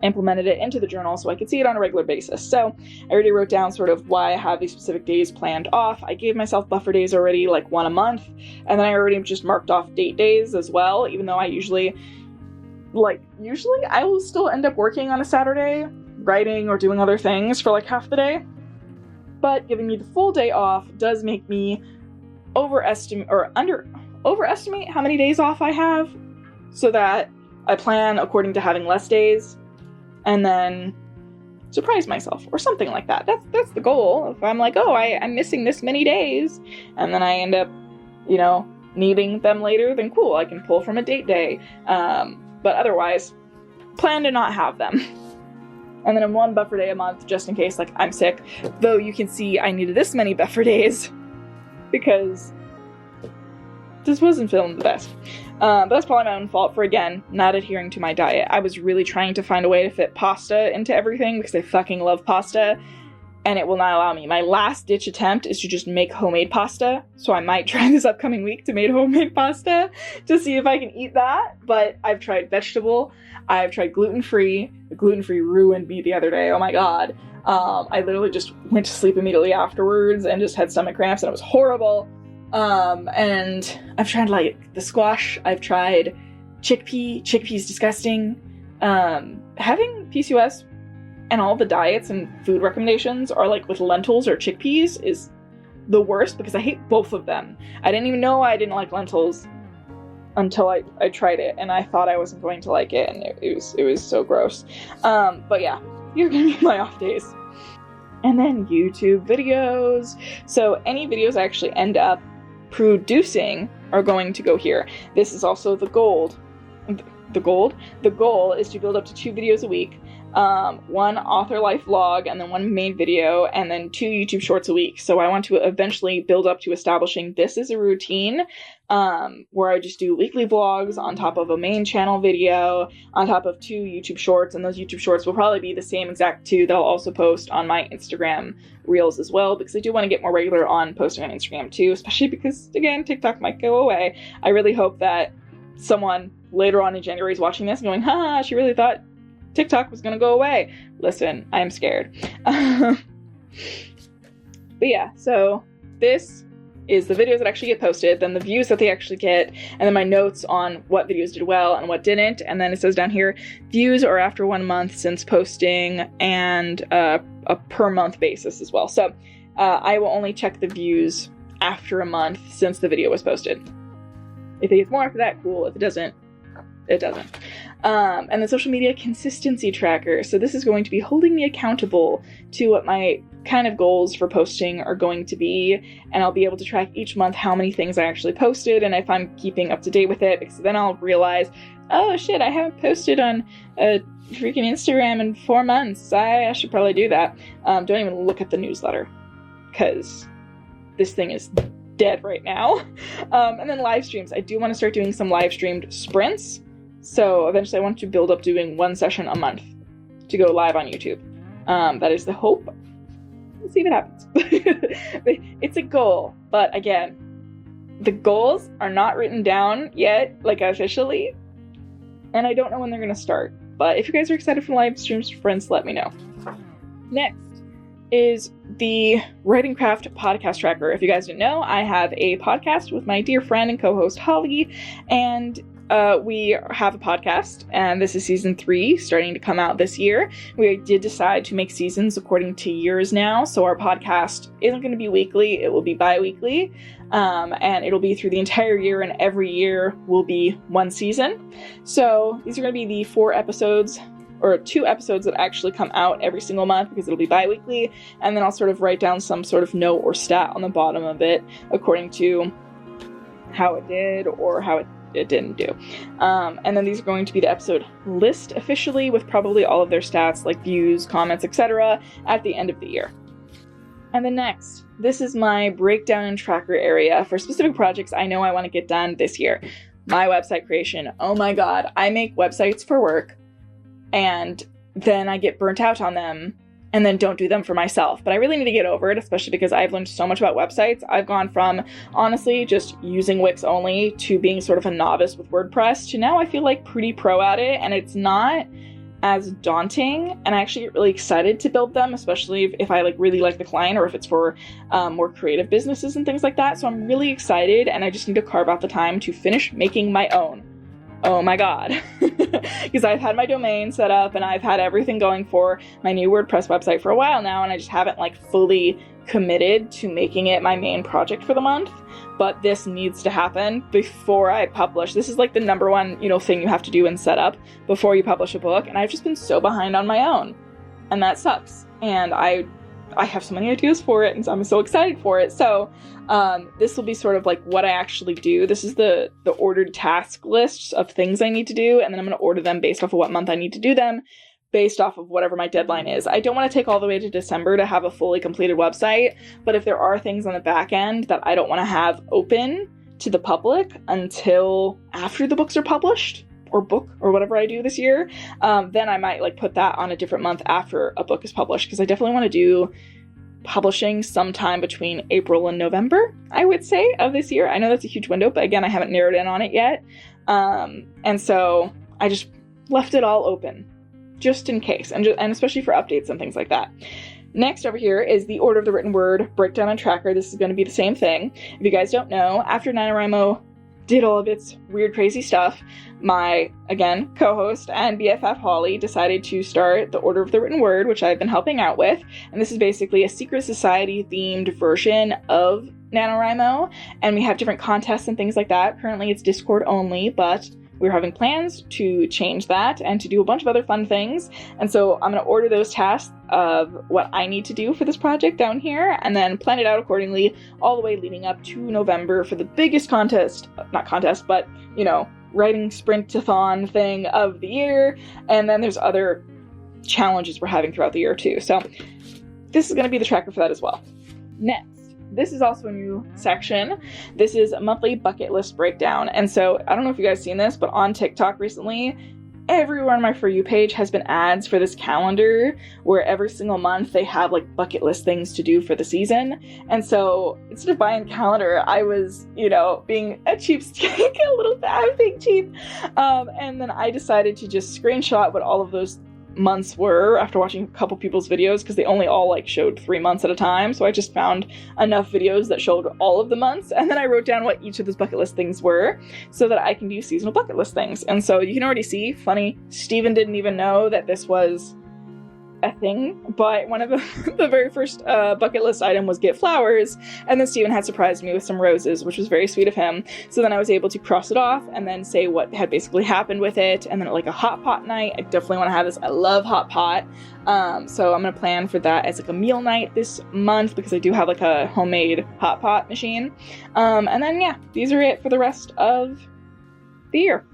implemented it into the journal so I could see it on a regular basis. So I already wrote down sort of why I have these specific days planned off. I gave myself buffer days already, like one a month, and then I already just marked off date days as well, even though I usually I will still end up working on a Saturday, writing or doing other things for like half the day. But giving me the full day off does make me overestimate how many days off I have, so that I plan according to having less days and then surprise myself or something like that. That's the goal. If I'm like, oh, I'm missing this many days, and then I end up, you know, needing them later, then cool, I can pull from a date day. But otherwise, plan to not have them. And then in one buffer day a month, just in case, like, I'm sick. Though you can see I needed this many buffer days because this wasn't feeling the best. But that's probably my own fault for, again, not adhering to my diet. I was really trying to find a way to fit pasta into everything because I fucking love pasta, and it will not allow me. My last ditch attempt is to just make homemade pasta, so I might try this upcoming week to make homemade pasta to see if I can eat that. But I've tried vegetable, I've tried gluten-free. The gluten-free ruined me the other day, oh my god. I literally just went to sleep immediately afterwards and just had stomach cramps, and it was horrible. And I've tried like the squash, I've tried chickpea's disgusting. Having PCOS and all the diets and food recommendations are like with lentils or chickpeas is the worst because I hate both of them. I didn't even know I didn't like lentils until I tried it, and I thought I wasn't going to like it, and it was so gross. But yeah, you're gonna be my off days. And then YouTube videos. So any videos I actually end up producing are going to go here. This is also the goal. The goal is to build up to 2 videos a week. One author life vlog, and then 1 main video, and then 2 YouTube shorts a week. So I want to eventually build up to establishing this as a routine, where I just do weekly vlogs on top of a main channel video, on top of 2 YouTube shorts, and those YouTube shorts will probably be the same exact 2 that I'll also post on my Instagram reels as well, because I do want to get more regular on posting on Instagram too, especially because, again, TikTok might go away. I really hope that someone later on in January is watching this and going, haha, she really thought TikTok was gonna go away. Listen, I am scared. But yeah, so this is the videos that actually get posted, then the views that they actually get, and then my notes on what videos did well and what didn't. And then it says down here, views are after 1 month since posting, and a per month basis as well. So I will only check the views after a month since the video was posted. If it gets more after that, cool. If it doesn't, it doesn't. And the social media consistency tracker. So this is going to be holding me accountable to what my kind of goals for posting are going to be, and I'll be able to track each month how many things I actually posted and if I'm keeping up to date with it, because then I'll realize, oh shit, I haven't posted on a freaking Instagram in 4 months. I should probably do that. Don't even look at the newsletter, because this thing is dead right now. And then live streams. I do want to start doing some live streamed sprints. So eventually I want to build up doing 1 session a month to go live on YouTube. That is the hope. We'll see what happens. It's a goal, but again, the goals are not written down yet, like officially, and I don't know when they're going to start. But if you guys are excited for live stream sprints, let me know. Next is the Writing Craft podcast tracker. If you guys didn't know, I have a podcast with my dear friend and co-host Holly, and we have a podcast, and this is season 3 starting to come out this year. We did decide to make seasons according to years now, so our podcast isn't going to be weekly, it will be bi-weekly, and it'll be through the entire year, and every year will be 1 season. So these are going to be the 4 episodes, or 2 episodes that actually come out every single month, because it'll be bi-weekly, and then I'll sort of write down some sort of note or stat on the bottom of it according to how it did or how it didn't do. And then these are going to be the episode list officially, with probably all of their stats like views, comments, etc. at the end of the year. And then next, this is my breakdown and tracker area for specific projects I know I want to get done this year. My website creation. Oh my god, I make websites for work and then I get burnt out on them and then don't do them for myself. But I really need to get over it, especially because I've learned so much about websites. I've gone from, honestly, just using Wix only to being sort of a novice with WordPress to now I feel like pretty pro at it, and it's not as daunting, and I actually get really excited to build them, especially if I like really like the client, or if it's for more creative businesses and things like that. So I'm really excited, and I just need to carve out the time to finish making my own. Oh my god. Because I've had my domain set up and I've had everything going for my new WordPress website for a while now, and I just haven't like fully committed to making it my main project for the month. But this needs to happen before I publish. This is like the number one, thing you have to do and set up before you publish a book, and I've just been so behind on my own, and that sucks. And I have so many ideas for it, and so I'm so excited for it. So this will be sort of like what I actually do. This is the ordered task list of things I need to do, and then I'm going to order them based off of what month I need to do them, based off of whatever my deadline is. I don't want to take all the way to December to have a fully completed website, but if there are things on the back end that I don't want to have open to the public until after the books are published, or book, or whatever I do this year, then I might like put that on a different month after a book is published, because I definitely want to do publishing sometime between April and November, I would say, of this year. I know that's a huge window, but again, I haven't narrowed in on it yet. And so I just left it all open, just in case, and especially for updates and things like that. Next over here is the Order of the Written Word breakdown and tracker. This is going to be the same thing. If you guys don't know, after NaNoWriMo did all of its weird, crazy stuff, my, again, co-host and BFF Holly decided to start the Order of the Written Word, which I've been helping out with, and this is basically a secret society-themed version of NaNoWriMo, and we have different contests and things like that. Currently it's Discord only, but we're having plans to change that and to do a bunch of other fun things, and so I'm going to order those tasks of what I need to do for this project down here, and then plan it out accordingly all the way leading up to November for the biggest writing sprint-a-thon thing of the year, and then there's other challenges we're having throughout the year too. So this is going to be the tracker for that as well. Next, this is also a new section. This is a monthly bucket list breakdown, and so I don't know if you guys seen this, but on TikTok recently, everywhere on my For You page has been ads for this calendar where every single month they have like bucket list things to do for the season. And so instead of buying a calendar, I was, being a cheapskate, a little bit, I'm being cheap. And then I decided to just screenshot what all of those months were after watching a couple people's videos, because they only all like showed 3 months at a time. So I just found enough videos that showed all of the months, and then I wrote down what each of those bucket list things were so that I can do seasonal bucket list things. And so you can already see, funny, Steven didn't even know that this was a thing, but one of the very first bucket list item was get flowers, and then Steven had surprised me with some roses, which was very sweet of him. So then I was able to cross it off and then say what had basically happened with it, and then like a hot pot night. I definitely want to have this. I love hot pot. So I'm gonna plan for that as like a meal night this month, because I do have like a homemade hot pot machine. And then yeah, these are it for the rest of the year.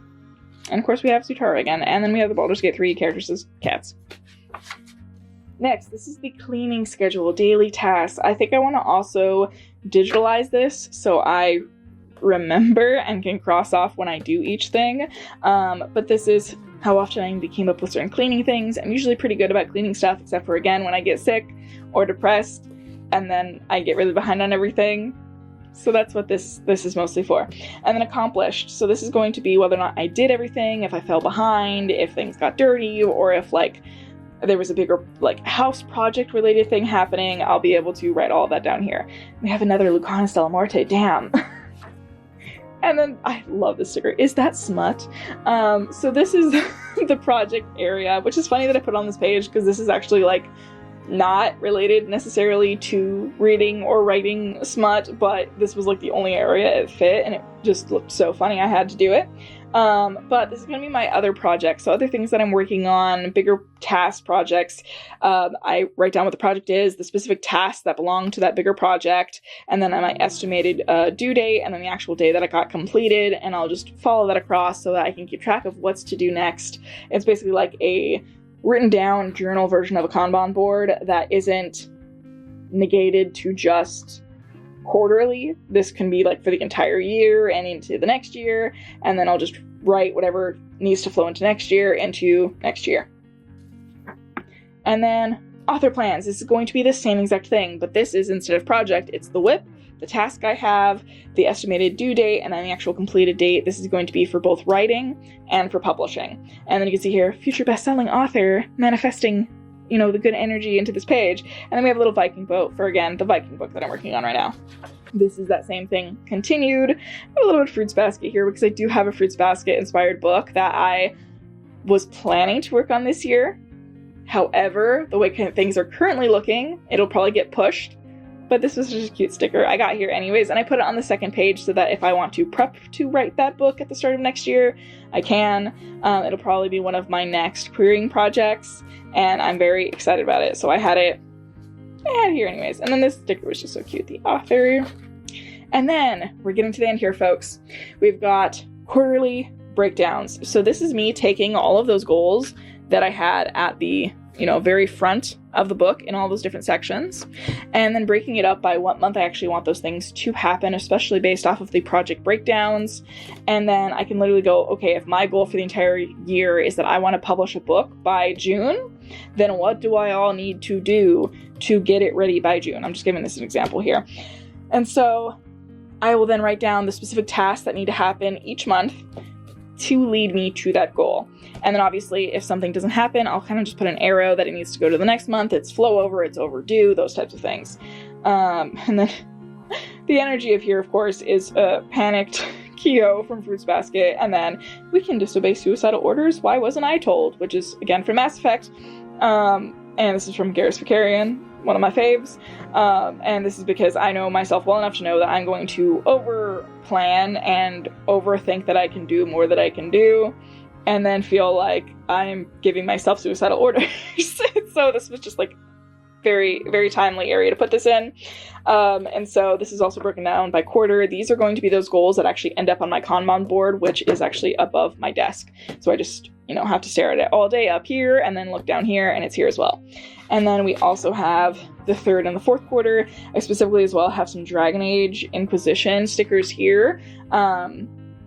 And of course we have Sutara again, and then we have the Baldur's Gate 3 characters as cats. Next, this is the cleaning schedule, daily tasks. I think I want to also digitalize this so I remember and can cross off when I do each thing. But this is how often I need to keep up with certain cleaning things. I'm usually pretty good about cleaning stuff, except for, again, when I get sick or depressed, and then I get really behind on everything. So that's what this is mostly for. And then accomplished. So this is going to be whether or not I did everything, if I fell behind, if things got dirty, or if like there was a bigger like house project related thing happening. I'll be able to write all of that down here. We have another Lucana Stella Morte, damn. And then I love this sticker. Is that smut? So this is the project area, which is funny that I put on this page, because this is actually like not related necessarily to reading or writing smut, but this was like the only area it fit, and it just looked so funny I had to do it. But this is going to be my other projects, so other things that I'm working on, bigger task projects. I write down what the project is, the specific tasks that belong to that bigger project, and then my estimated due date, and then the actual day that it got completed, and I'll just follow that across so that I can keep track of what's to do next. It's basically like a written down journal version of a Kanban board that isn't negated to just quarterly. This can be like for the entire year and into the next year, and then I'll just write whatever needs to flow into next year into next year. And then author plans. This is going to be the same exact thing, but this is, instead of project, it's the WIP, the task I have, the estimated due date, and then the actual completed date. This is going to be for both writing and for publishing. And then you can see here, future best-selling author, manifesting, you know, the good energy into this page. And then we have a little Viking boat for, again, the Viking book that I'm working on right now. This is that same thing continued. I have a little bit of Fruits Basket here, because I do have a Fruits Basket inspired book that I was planning to work on this year. However, the way things are currently looking, it'll probably get pushed. But this was just a cute sticker I got here anyways, and I put it on the second page so that if I want to prep to write that book at the start of next year, I can. It'll probably be one of my next querying projects, and I'm very excited about it. So I had it here anyways. And then this sticker was just so cute, the author. And then we're getting to the end here, folks. We've got quarterly breakdowns. So this is me taking all of those goals that I had at the, you know, very front of the book in all those different sections, and then breaking it up by what month I actually want those things to happen, especially based off of the project breakdowns. And then I can literally go, okay, if my goal for the entire year is that I want to publish a book by June, then what do I all need to do to get it ready by June? I'm just giving this an example here. And so I will then write down the specific tasks that need to happen each month to lead me to that goal. And then obviously if something doesn't happen, I'll kind of just put an arrow that it needs to go to the next month, it's flow over, it's overdue, those types of things. And then the energy of here, of course, is panicked Kyo from Fruits Basket, and then we can disobey suicidal orders, why wasn't I told? Which is, again, from Mass Effect. And this is from Garrus Vicarian, one of my faves. And this is because I know myself well enough to know that I'm going to over-plan and overthink that I can do more than I can do, and then feel like I'm giving myself suicidal orders. So this was just like very, very timely area to put this in. And so this is also broken down by quarter. These are going to be those goals that actually end up on my Kanban board, which is actually above my desk. So I just, you know, have to stare at it all day up here and then look down here, and it's here as well. And then we also have the third and the fourth quarter. I specifically as well have some Dragon Age Inquisition stickers here,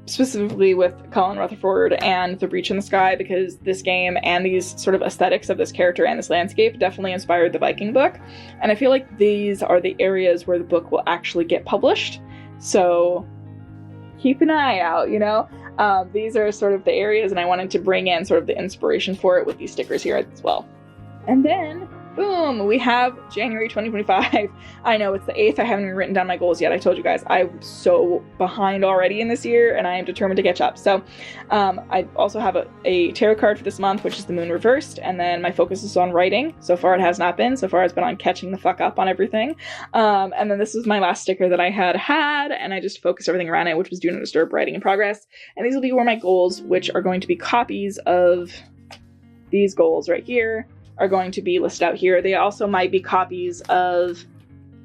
specifically with Colin Rutherford and The Breach in the Sky, because this game and these sort of aesthetics of this character and this landscape definitely inspired the Viking book. And I feel like these are the areas where the book will actually get published. So keep an eye out, you know? These are sort of the areas, and I wanted to bring in sort of the inspiration for it with these stickers here as well. And then boom, we have January 2025. I know it's the 8th. I haven't even written down my goals yet. I told you guys I'm so behind already in this year, and I am determined to catch up. So I also have a tarot card for this month, which is the moon reversed, and then my focus is on writing. So far it has not been. So far it's been on catching the fuck up on everything. And then this is my last sticker that I had, and I just focused everything around it, which was Do Not Disturb, writing in progress. And these will be where my goals, which are going to be copies of these goals right here, are going to be listed out here. They also might be copies of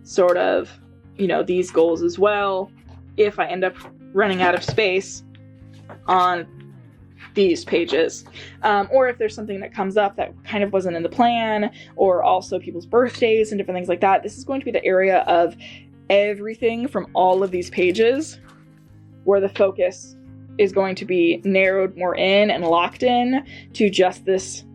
sort of, you know, these goals as well, if I end up running out of space on these pages. Or if there's something that comes up that kind of wasn't in the plan, or also people's birthdays and different things like that. This is going to be the area of everything from all of these pages where the focus is going to be narrowed more in and locked in to just this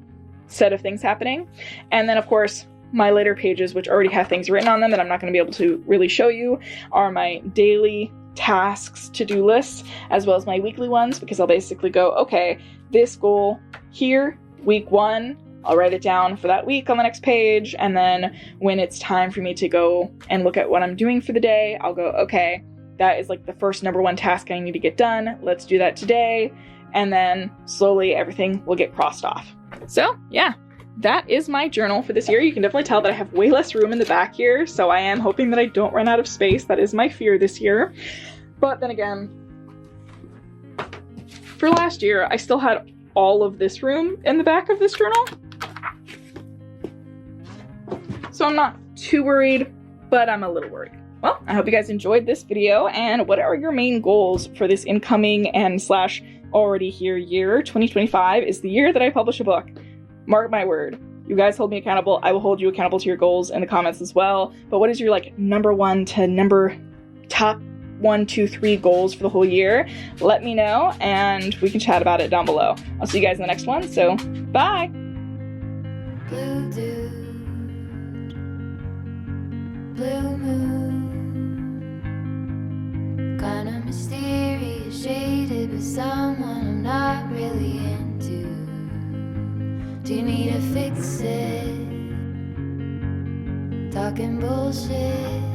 set of things happening. And then of course my later pages, which already have things written on them that I'm not going to be able to really show you, are my daily tasks, to-do lists, as well as my weekly ones, because I'll basically go, okay, this goal here, week 1, I'll write it down for that week on the next page, and then when it's time for me to go and look at what I'm doing for the day, I'll go, okay, that is like the first number 1 task I need to get done, let's do that today, and then slowly everything will get crossed off. So yeah, that is my journal for this year. You can definitely tell that I have way less room in the back here, so I am hoping that I don't run out of space. That is my fear this year. But then again, for last year, I still had all of this room in the back of this journal. So I'm not too worried, but I'm a little worried. Well, I hope you guys enjoyed this video, and what are your main goals for this incoming and slash already here year? 2025 is the year that I publish a book. Mark my word. You guys hold me accountable. I will hold you accountable to your goals in the comments as well. But what is your like number 1 to top 1, 2, 3 goals for the whole year? Let me know and we can chat about it down below. I'll see you guys in the next one. So bye. Blue dew, blue moon, kinda mysterious, shaded with someone I'm not really into. Do you need to fix it? Talking bullshit.